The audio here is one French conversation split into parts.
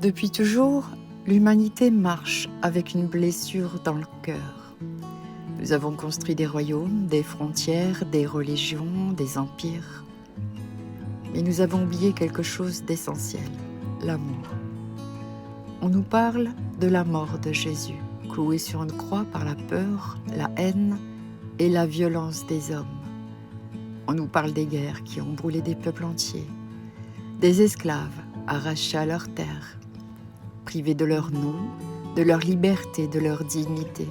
Depuis toujours, l'humanité marche avec une blessure dans le cœur. Nous avons construit des royaumes, des frontières, des religions, des empires. Mais nous avons oublié quelque chose d'essentiel, l'amour. On nous parle de la mort de Jésus, cloué sur une croix par la peur, la haine et la violence des hommes. On nous parle des guerres qui ont brûlé des peuples entiers, des esclaves arrachés à leur terre, privés de leur nom, de leur liberté, de leur dignité,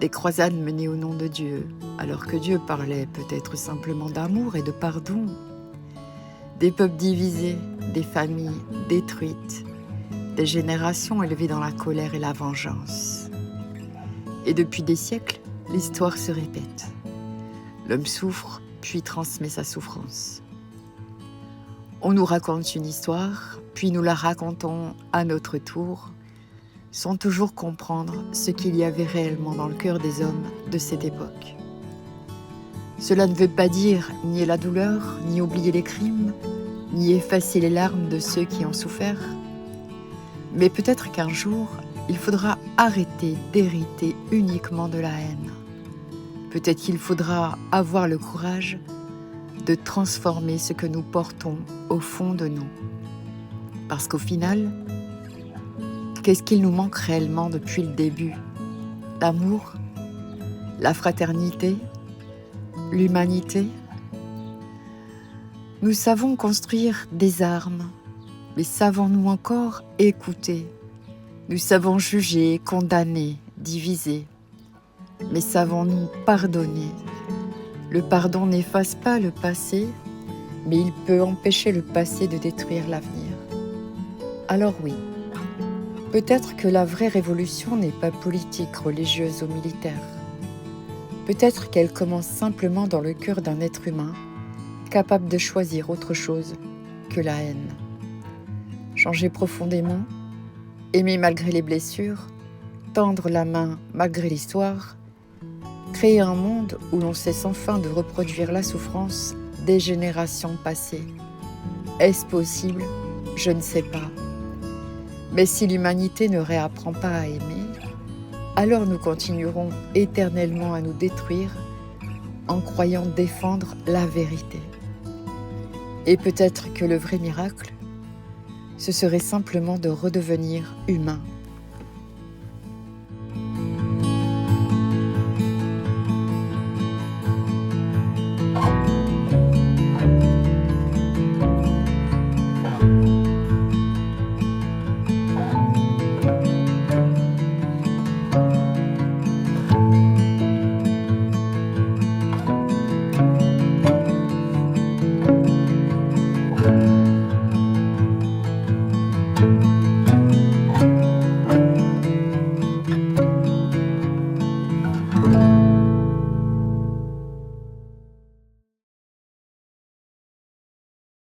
des croisades menées au nom de Dieu, alors que Dieu parlait peut-être simplement d'amour et de pardon, des peuples divisés, des familles détruites, des générations élevées dans la colère et la vengeance. Et depuis des siècles, l'histoire se répète. L'homme souffre, puis transmet sa souffrance. On nous raconte une histoire, puis nous la racontons à notre tour, sans toujours comprendre ce qu'il y avait réellement dans le cœur des hommes de cette époque. Cela ne veut pas dire nier la douleur, ni oublier les crimes, ni effacer les larmes de ceux qui ont souffert. Mais peut-être qu'un jour, il faudra arrêter d'hériter uniquement de la haine. Peut-être qu'il faudra avoir le courage de transformer ce que nous portons au fond de nous. Parce qu'au final, qu'est-ce qu'il nous manque réellement depuis le début? L'amour, la fraternité, l'humanité. Nous savons construire des armes, mais savons-nous encore écouter? Nous savons juger, condamner, diviser, mais savons-nous pardonner? Le pardon n'efface pas le passé, mais il peut empêcher le passé de détruire l'avenir. Alors oui, peut-être que la vraie révolution n'est pas politique, religieuse ou militaire. Peut-être qu'elle commence simplement dans le cœur d'un être humain, capable de choisir autre chose que la haine. Changer profondément, aimer malgré les blessures, tendre la main malgré l'histoire, créer un monde où l'on cesse enfin de reproduire la souffrance des générations passées. Est-ce possible? Je ne sais pas. Mais si l'humanité ne réapprend pas à aimer, alors nous continuerons éternellement à nous détruire en croyant défendre la vérité. Et peut-être que le vrai miracle, ce serait simplement de redevenir humain.